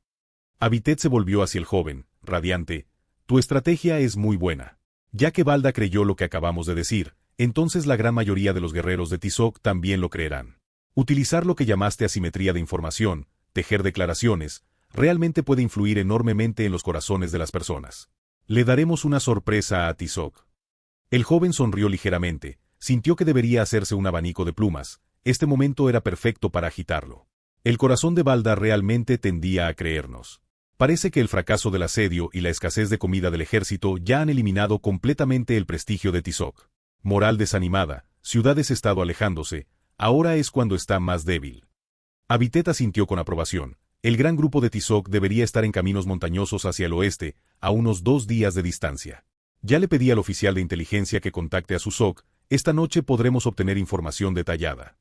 Abitet se volvió hacia el joven, radiante. Tu estrategia es muy buena. Ya que Balda creyó lo que acabamos de decir, entonces la gran mayoría de los guerreros de Tizoc también lo creerán. Utilizar lo que llamaste asimetría de información, tejer declaraciones, realmente puede influir enormemente en los corazones de las personas. Le daremos una sorpresa a Tizoc. El joven sonrió ligeramente, sintió que debería hacerse un abanico de plumas, este momento era perfecto para agitarlo. El corazón de Balda realmente tendía a creernos. Parece que el fracaso del asedio y la escasez de comida del ejército ya han eliminado completamente el prestigio de Tizoc. Moral desanimada, ciudades-estado alejándose, ahora es cuando está más débil. Abitet asintió con aprobación. El gran grupo de Tizoc debería estar en caminos montañosos hacia el oeste, a unos 2 días de distancia. Ya le pedí al oficial de inteligencia que contacte a Susok, esta noche podremos obtener información detallada.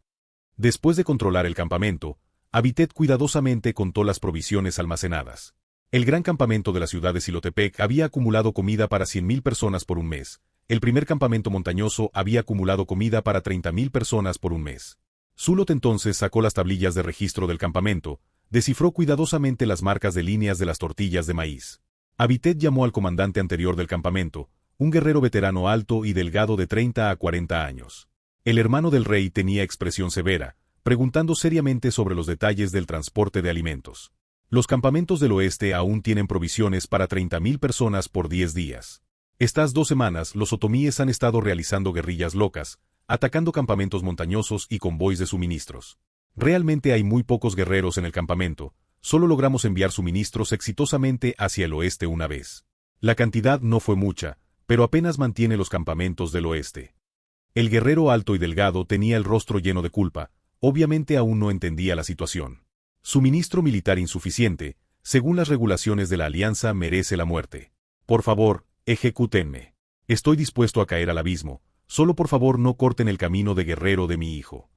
Después de controlar el campamento, Abitet cuidadosamente contó las provisiones almacenadas. El gran campamento de la ciudad de Silotepec había acumulado comida para 100.000 personas por un mes. El primer campamento montañoso había acumulado comida para 30.000 personas por un mes. Zulot entonces sacó las tablillas de registro del campamento, descifró cuidadosamente las marcas de líneas de las tortillas de maíz. Abitet llamó al comandante anterior del campamento, un guerrero veterano alto y delgado de 30 a 40 años. El hermano del rey tenía expresión severa, preguntando seriamente sobre los detalles del transporte de alimentos. Los campamentos del oeste aún tienen provisiones para 30.000 personas por 10 días. Estas 2 semanas los otomíes han estado realizando guerrillas locas, atacando campamentos montañosos y convoys de suministros. Realmente hay muy pocos guerreros en el campamento, solo logramos enviar suministros exitosamente hacia el oeste una vez. La cantidad no fue mucha, pero apenas mantiene los campamentos del oeste. El guerrero alto y delgado tenía el rostro lleno de culpa, obviamente aún no entendía la situación. Suministro militar insuficiente, según las regulaciones de la Alianza merece la muerte. Por favor, ejecútenme. Estoy dispuesto a caer al abismo, solo por favor no corten el camino de guerrero de mi hijo.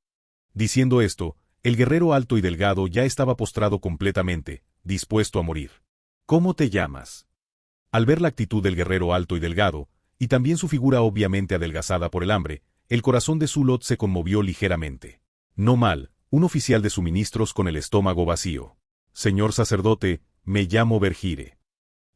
Diciendo esto, el guerrero alto y delgado ya estaba postrado completamente, dispuesto a morir. ¿Cómo te llamas? Al ver la actitud del guerrero alto y delgado, y también su figura obviamente adelgazada por el hambre, el corazón de Zulot se conmovió ligeramente. No mal, un oficial de suministros con el estómago vacío. Señor sacerdote, me llamo Vergire.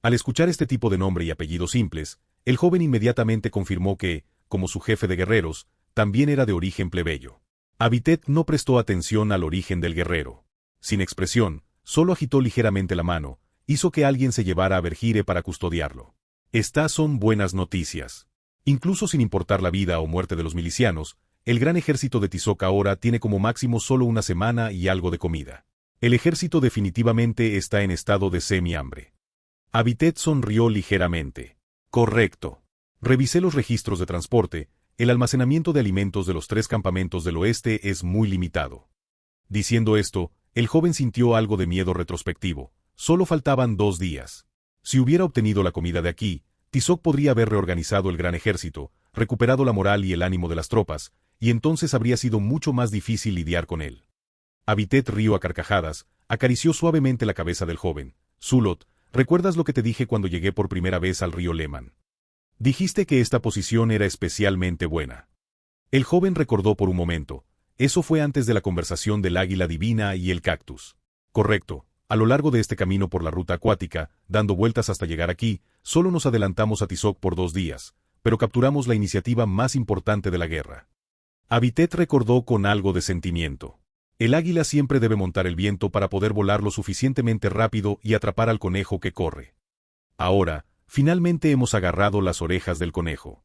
Al escuchar este tipo de nombre y apellidos simples, el joven inmediatamente confirmó que, como su jefe de guerreros, también era de origen plebeyo. Abitet no prestó atención al origen del guerrero. Sin expresión, solo agitó ligeramente la mano, hizo que alguien se llevara a Vergire para custodiarlo. Estas son buenas noticias. Incluso sin importar la vida o muerte de los milicianos, el gran ejército de Tizoc ahora tiene como máximo solo una semana y algo de comida. El ejército definitivamente está en estado de semi-hambre. Abitet sonrió ligeramente. Correcto. Revisé los registros de transporte, el almacenamiento de alimentos de los 3 campamentos del oeste es muy limitado. Diciendo esto, el joven sintió algo de miedo retrospectivo. Solo faltaban 2 días. Si hubiera obtenido la comida de aquí, Tizoc podría haber reorganizado el gran ejército, recuperado la moral y el ánimo de las tropas, y entonces habría sido mucho más difícil lidiar con él. Abitet rió a carcajadas, acarició suavemente la cabeza del joven. Sulot, ¿recuerdas lo que te dije cuando llegué por primera vez al río Leman? Dijiste que esta posición era especialmente buena. El joven recordó por un momento. Eso fue antes de la conversación del águila divina y el cactus. Correcto. A lo largo de este camino por la ruta acuática, dando vueltas hasta llegar aquí, solo nos adelantamos a Tizoc por 2 días, pero capturamos la iniciativa más importante de la guerra. Abitet recordó con algo de sentimiento. El águila siempre debe montar el viento para poder volar lo suficientemente rápido y atrapar al conejo que corre. Ahora, finalmente hemos agarrado las orejas del conejo.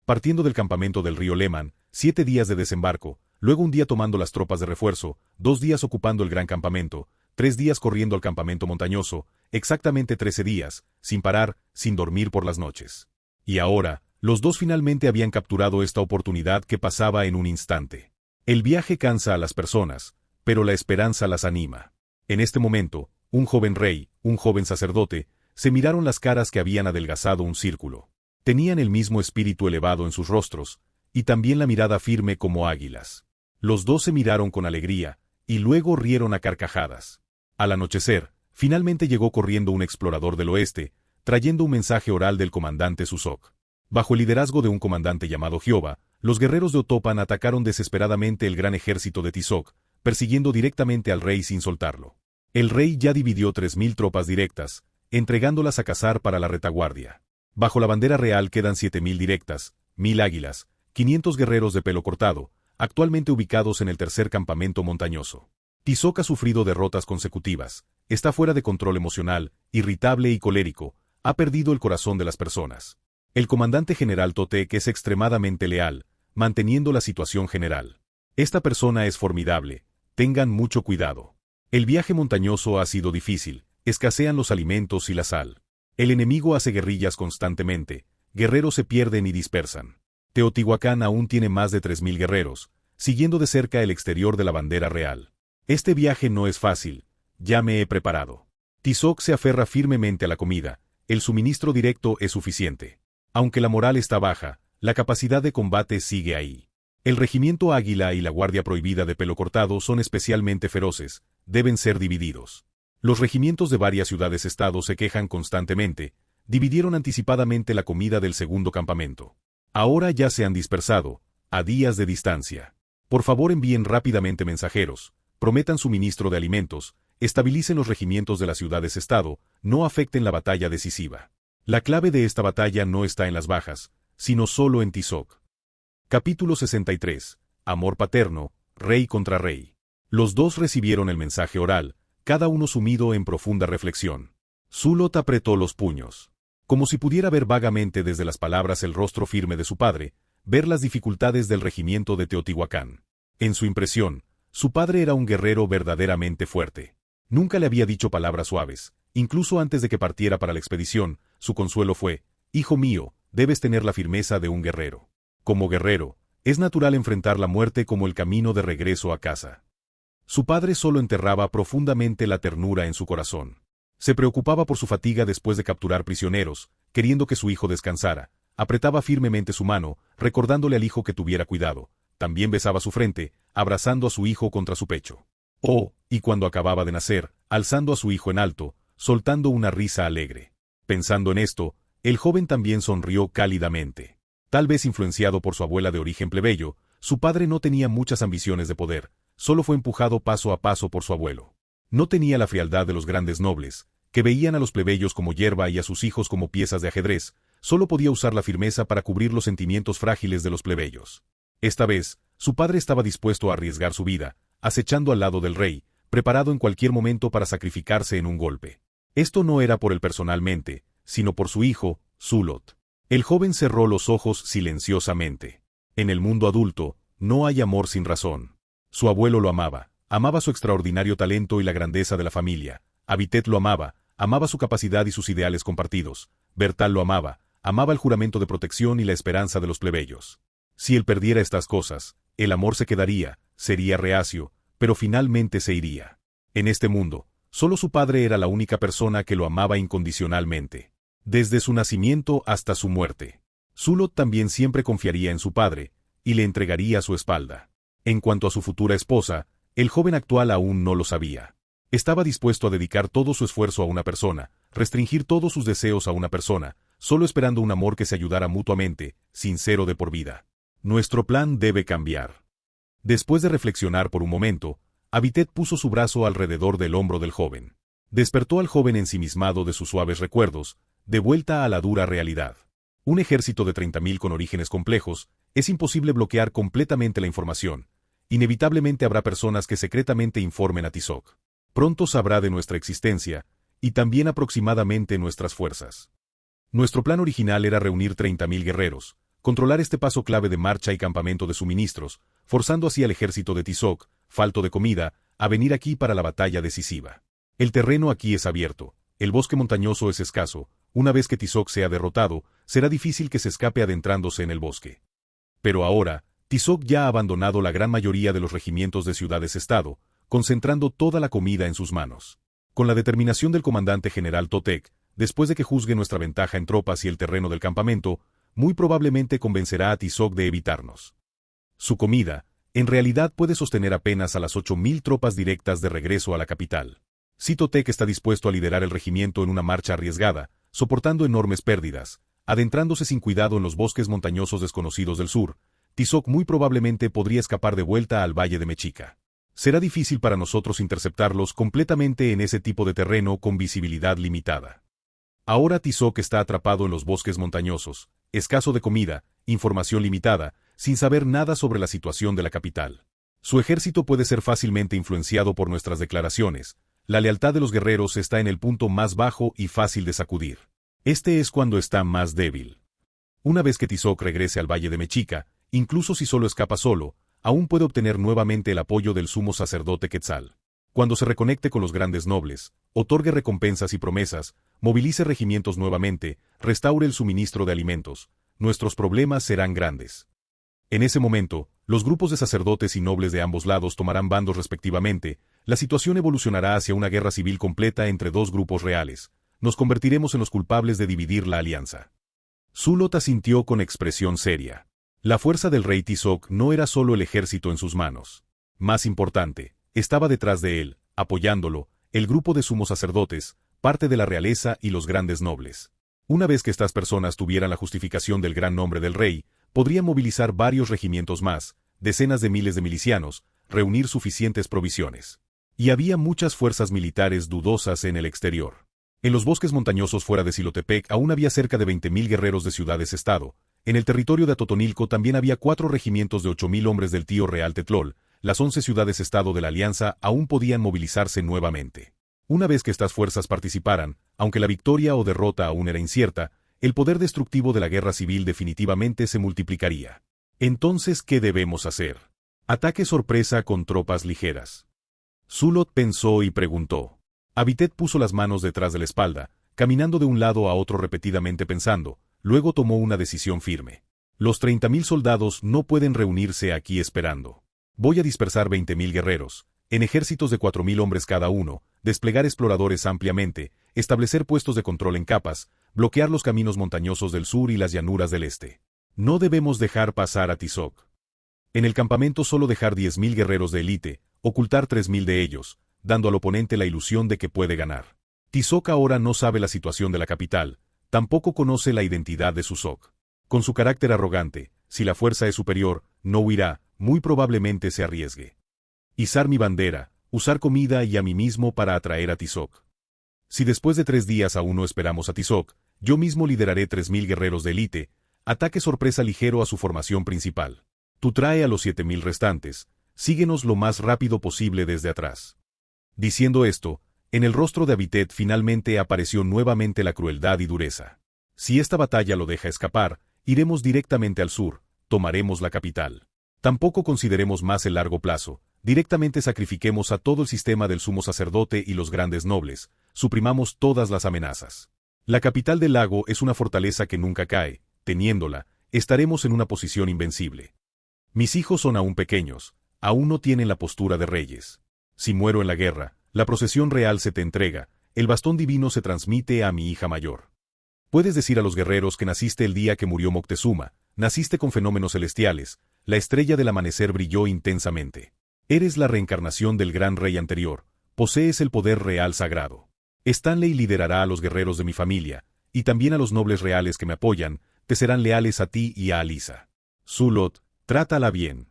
Partiendo del campamento del río Leman, 7 días de desembarco, luego un día tomando las tropas de refuerzo, 2 días ocupando el gran campamento, 3 días corriendo al campamento montañoso, exactamente 13 días, sin parar, sin dormir por las noches. Y ahora, los 2 finalmente habían capturado esta oportunidad que pasaba en un instante. El viaje cansa a las personas, pero la esperanza las anima. En este momento, un joven rey, un joven sacerdote, se miraron las caras que habían adelgazado un círculo. Tenían el mismo espíritu elevado en sus rostros, y también la mirada firme como águilas. Los 2 se miraron con alegría, y luego rieron a carcajadas. Al anochecer, finalmente llegó corriendo un explorador del oeste, trayendo un mensaje oral del comandante Susok. Bajo el liderazgo de un comandante llamado Jehová, los guerreros de Otopan atacaron desesperadamente el gran ejército de Tizoc, persiguiendo directamente al rey sin soltarlo. El rey ya dividió 3.000 tropas directas, entregándolas a cazar para la retaguardia. Bajo la bandera real quedan 7.000 directas, 1.000 águilas, 500 guerreros de pelo cortado, actualmente ubicados en el tercer campamento montañoso. Tizoc ha sufrido derrotas consecutivas, está fuera de control emocional, irritable y colérico, ha perdido el corazón de las personas. El comandante general Totek es extremadamente leal, manteniendo la situación general. Esta persona es formidable, tengan mucho cuidado. El viaje montañoso ha sido difícil, escasean los alimentos y la sal. El enemigo hace guerrillas constantemente, guerreros se pierden y dispersan. Teotihuacán aún tiene más de 3.000 guerreros, siguiendo de cerca el exterior de la bandera real. Este viaje no es fácil, ya me he preparado. Tizoc se aferra firmemente a la comida, el suministro directo es suficiente. Aunque la moral está baja, la capacidad de combate sigue ahí. El regimiento Águila y la Guardia Prohibida de Pelo Cortado son especialmente feroces, deben ser divididos. Los regimientos de varias ciudades-estado se quejan constantemente, dividieron anticipadamente la comida del segundo campamento. Ahora ya se han dispersado, a días de distancia. Por favor envíen rápidamente mensajeros, prometan suministro de alimentos, estabilicen los regimientos de las ciudades-estado, no afecten la batalla decisiva. La clave de esta batalla no está en las bajas, sino solo en Tizoc. Capítulo 63. Amor paterno, rey contra rey. Los 2 recibieron el mensaje oral, cada uno sumido en profunda reflexión. Sulot apretó los puños. Como si pudiera ver vagamente desde las palabras el rostro firme de su padre, ver las dificultades del regimiento de Teotihuacán. En su impresión, su padre era un guerrero verdaderamente fuerte. Nunca le había dicho palabras suaves. Incluso antes de que partiera para la expedición, su consuelo fue: «Hijo mío, debes tener la firmeza de un guerrero. Como guerrero, es natural enfrentar la muerte como el camino de regreso a casa». Su padre solo enterraba profundamente la ternura en su corazón. Se preocupaba por su fatiga después de capturar prisioneros, queriendo que su hijo descansara. Apretaba firmemente su mano, recordándole al hijo que tuviera cuidado. También besaba su frente, abrazando a su hijo contra su pecho. Oh, y cuando acababa de nacer, alzando a su hijo en alto, soltando una risa alegre. Pensando en esto, el joven también sonrió cálidamente. Tal vez influenciado por su abuela de origen plebeyo, su padre no tenía muchas ambiciones de poder, solo fue empujado paso a paso por su abuelo. No tenía la frialdad de los grandes nobles, que veían a los plebeyos como hierba y a sus hijos como piezas de ajedrez, solo podía usar la firmeza para cubrir los sentimientos frágiles de los plebeyos. Esta vez, su padre estaba dispuesto a arriesgar su vida, acechando al lado del rey, preparado en cualquier momento para sacrificarse en un golpe. Esto no era por él personalmente, sino por su hijo, Sulot. El joven cerró los ojos silenciosamente. En el mundo adulto, no hay amor sin razón. Su abuelo lo amaba, amaba su extraordinario talento y la grandeza de la familia. Abitet lo amaba, amaba su capacidad y sus ideales compartidos. Bertal lo amaba, amaba el juramento de protección y la esperanza de los plebeyos. Si él perdiera estas cosas, el amor se quedaría, sería reacio, pero finalmente se iría. En este mundo, solo su padre era la única persona que lo amaba incondicionalmente. Desde su nacimiento hasta su muerte. Sulot también siempre confiaría en su padre, y le entregaría su espalda. En cuanto a su futura esposa, el joven actual aún no lo sabía. Estaba dispuesto a dedicar todo su esfuerzo a una persona, restringir todos sus deseos a una persona, solo esperando un amor que se ayudara mutuamente, sincero de por vida. Nuestro plan debe cambiar. Después de reflexionar por un momento, Abitet puso su brazo alrededor del hombro del joven. Despertó al joven ensimismado de sus suaves recuerdos, de vuelta a la dura realidad. Un ejército de 30.000 con orígenes complejos, es imposible bloquear completamente la información. Inevitablemente habrá personas que secretamente informen a Tizoc. Pronto sabrá de nuestra existencia, y también aproximadamente nuestras fuerzas. Nuestro plan original era reunir 30.000 guerreros, controlar este paso clave de marcha y campamento de suministros, forzando así al ejército de Tizoc, falto de comida, a venir aquí para la batalla decisiva. El terreno aquí es abierto, el bosque montañoso es escaso, una vez que Tizoc sea derrotado, será difícil que se escape adentrándose en el bosque. Pero ahora, Tizoc ya ha abandonado la gran mayoría de los regimientos de ciudades-estado, concentrando toda la comida en sus manos. Con la determinación del comandante general Totec, después de que juzgue nuestra ventaja en tropas y el terreno del campamento, muy probablemente convencerá a Tizoc de evitarnos. Su comida, en realidad puede sostener apenas a las 8.000 tropas directas de regreso a la capital. Si Totec está dispuesto a liderar el regimiento en una marcha arriesgada, soportando enormes pérdidas, adentrándose sin cuidado en los bosques montañosos desconocidos del sur, Tizoc muy probablemente podría escapar de vuelta al Valle de Mechica. Será difícil para nosotros interceptarlos completamente en ese tipo de terreno con visibilidad limitada. Ahora Tizoc está atrapado en los bosques montañosos, escaso de comida, información limitada, sin saber nada sobre la situación de la capital. Su ejército puede ser fácilmente influenciado por nuestras declaraciones. La lealtad de los guerreros está en el punto más bajo y fácil de sacudir. Este es cuando está más débil. Una vez que Tizoc regrese al Valle de Mechica, incluso si solo escapa solo, aún puede obtener nuevamente el apoyo del sumo sacerdote Quetzal. Cuando se reconecte con los grandes nobles, otorgue recompensas y promesas, movilice regimientos nuevamente, restaure el suministro de alimentos, nuestros problemas serán grandes. En ese momento, los grupos de sacerdotes y nobles de ambos lados tomarán bandos respectivamente, la situación evolucionará hacia una guerra civil completa entre dos grupos reales. Nos convertiremos en los culpables de dividir la alianza. Sulot asintió con expresión seria. La fuerza del rey Tizoc no era solo el ejército en sus manos. Más importante, estaba detrás de él, apoyándolo, el grupo de sumos sacerdotes, parte de la realeza y los grandes nobles. Una vez que estas personas tuvieran la justificación del gran nombre del rey, podrían movilizar varios regimientos más, decenas de miles de milicianos, reunir suficientes provisiones. Y había muchas fuerzas militares dudosas en el exterior. En los bosques montañosos fuera de Silotepec aún había cerca de 20.000 guerreros de ciudades-estado. En el territorio de Atotonilco también había 4 regimientos de 8.000 hombres del tío real Tetlol. Las 11 ciudades-estado de la Alianza aún podían movilizarse nuevamente. Una vez que estas fuerzas participaran, aunque la victoria o derrota aún era incierta, el poder destructivo de la guerra civil definitivamente se multiplicaría. Entonces, ¿qué debemos hacer? Ataque sorpresa con tropas ligeras. Sulot pensó y preguntó. Abitet puso las manos detrás de la espalda, caminando de un lado a otro repetidamente pensando, luego tomó una decisión firme. Los 30.000 soldados no pueden reunirse aquí esperando. Voy a dispersar 20.000 guerreros, en ejércitos de 4.000 hombres cada uno, desplegar exploradores ampliamente, establecer puestos de control en capas, bloquear los caminos montañosos del sur y las llanuras del este. No debemos dejar pasar a Tizoc. En el campamento solo dejar 10.000 guerreros de élite, ocultar 3.000 de ellos, dando al oponente la ilusión de que puede ganar. Tizoc ahora no sabe la situación de la capital, tampoco conoce la identidad de Suzoc. Con su carácter arrogante, si la fuerza es superior, no huirá, muy probablemente se arriesgue. Izar mi bandera, usar comida y a mí mismo para atraer a Tizoc. Si después de 3 días aún no esperamos a Tizoc, yo mismo lideraré 3.000 guerreros de élite, ataque sorpresa ligero a su formación principal. Tú trae a los 7000 restantes, síguenos lo más rápido posible desde atrás. Diciendo esto, en el rostro de Abitet finalmente apareció nuevamente la crueldad y dureza. Si esta batalla lo deja escapar, iremos directamente al sur, tomaremos la capital. Tampoco consideremos más el largo plazo, directamente sacrifiquemos a todo el sistema del sumo sacerdote y los grandes nobles, suprimamos todas las amenazas. La capital del lago es una fortaleza que nunca cae, teniéndola, estaremos en una posición invencible. Mis hijos son aún pequeños, aún no tienen la postura de reyes. Si muero en la guerra, la procesión real se te entrega, el bastón divino se transmite a mi hija mayor. Puedes decir a los guerreros que naciste el día que murió Moctezuma, naciste con fenómenos celestiales, la estrella del amanecer brilló intensamente. Eres la reencarnación del gran rey anterior, posees el poder real sagrado. Stanley liderará a los guerreros de mi familia, y también a los nobles reales que me apoyan, te serán leales a ti y a Alisa. Sulot, trátala bien.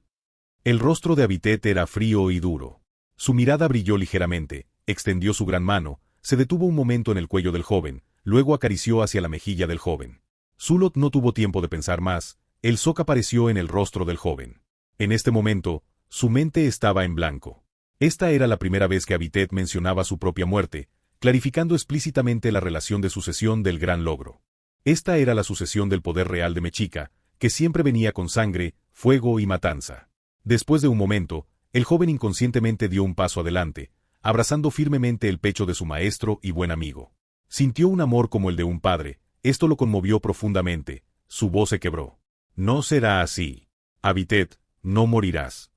El rostro de Abitet era frío y duro. Su mirada brilló ligeramente, extendió su gran mano, se detuvo un momento en el cuello del joven, luego acarició hacia la mejilla del joven. Sulot no tuvo tiempo de pensar más, el shock apareció en el rostro del joven. En este momento, su mente estaba en blanco. Esta era la primera vez que Abitet mencionaba su propia muerte, clarificando explícitamente la relación de sucesión del gran logro. Esta era la sucesión del poder real de Mechica, que siempre venía con sangre, fuego y matanza. Después de un momento, el joven inconscientemente dio un paso adelante, abrazando firmemente el pecho de su maestro y buen amigo. Sintió un amor como el de un padre, esto lo conmovió profundamente, su voz se quebró. No será así. Abitet, no morirás.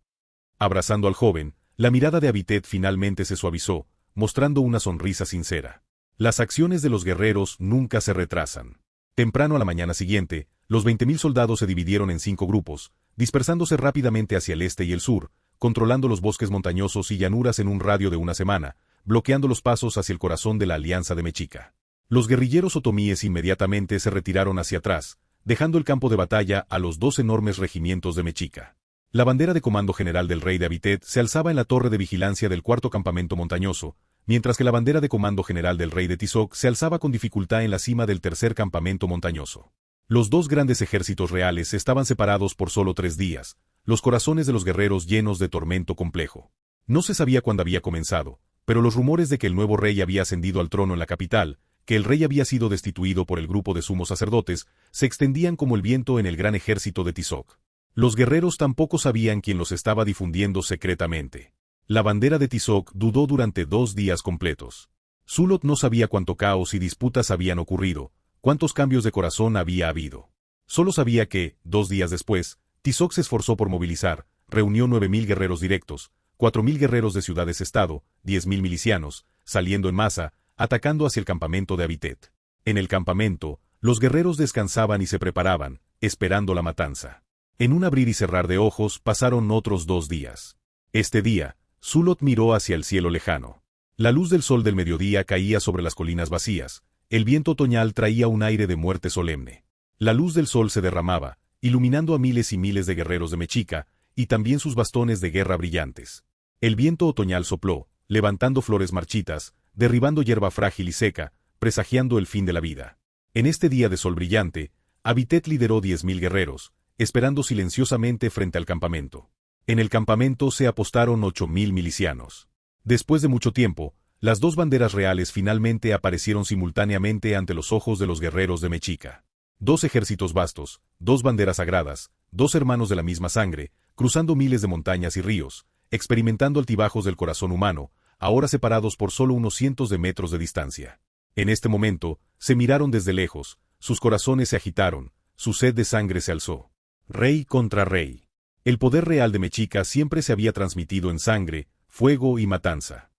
Abrazando al joven, la mirada de Abitet finalmente se suavizó, mostrando una sonrisa sincera. Las acciones de los guerreros nunca se retrasan. Temprano a la mañana siguiente, los 20.000 soldados se dividieron en 5 grupos, dispersándose rápidamente hacia el este y el sur, controlando los bosques montañosos y llanuras en un radio de una semana, bloqueando los pasos hacia el corazón de la alianza de Mechica. Los guerrilleros otomíes inmediatamente se retiraron hacia atrás, dejando el campo de batalla a los 2 enormes regimientos de Mechica. La bandera de comando general del rey de Abitet se alzaba en la torre de vigilancia del 4º campamento montañoso, mientras que la bandera de comando general del rey de Tizoc se alzaba con dificultad en la cima del 3er campamento montañoso. Los 2 grandes ejércitos reales estaban separados por solo 3 días, los corazones de los guerreros llenos de tormento complejo. No se sabía cuándo había comenzado, pero los rumores de que el nuevo rey había ascendido al trono en la capital, que el rey había sido destituido por el grupo de sumos sacerdotes, se extendían como el viento en el gran ejército de Tizoc. Los guerreros tampoco sabían quién los estaba difundiendo secretamente. La bandera de Tizoc dudó durante 2 días completos. Sulot no sabía cuánto caos y disputas habían ocurrido, cuántos cambios de corazón había habido. Solo sabía que, 2 días después, Tizoc se esforzó por movilizar, reunió 9.000 guerreros directos, 4.000 guerreros de ciudades-estado, 10.000 milicianos, saliendo en masa, atacando hacia el campamento de Abitet. En el campamento, los guerreros descansaban y se preparaban, esperando la matanza. En un abrir y cerrar de ojos pasaron otros 2 días. Este día, Sulot miró hacia el cielo lejano. La luz del sol del mediodía caía sobre las colinas vacías, el viento otoñal traía un aire de muerte solemne. La luz del sol se derramaba, iluminando a miles y miles de guerreros de Mechica, y también sus bastones de guerra brillantes. El viento otoñal sopló, levantando flores marchitas, derribando hierba frágil y seca, presagiando el fin de la vida. En este día de sol brillante, Abitet lideró 10.000 guerreros, esperando silenciosamente frente al campamento. En el campamento se apostaron 8.000 milicianos. Después de mucho tiempo, las 2 banderas reales finalmente aparecieron simultáneamente ante los ojos de los guerreros de Mechica. 2 ejércitos vastos, 2 banderas sagradas, 2 hermanos de la misma sangre, cruzando miles de montañas y ríos, experimentando altibajos del corazón humano, ahora separados por solo unos cientos de metros de distancia. En este momento, se miraron desde lejos, sus corazones se agitaron, su sed de sangre se alzó. Rey contra rey. El poder real de Mechica siempre se había transmitido en sangre, fuego y matanza.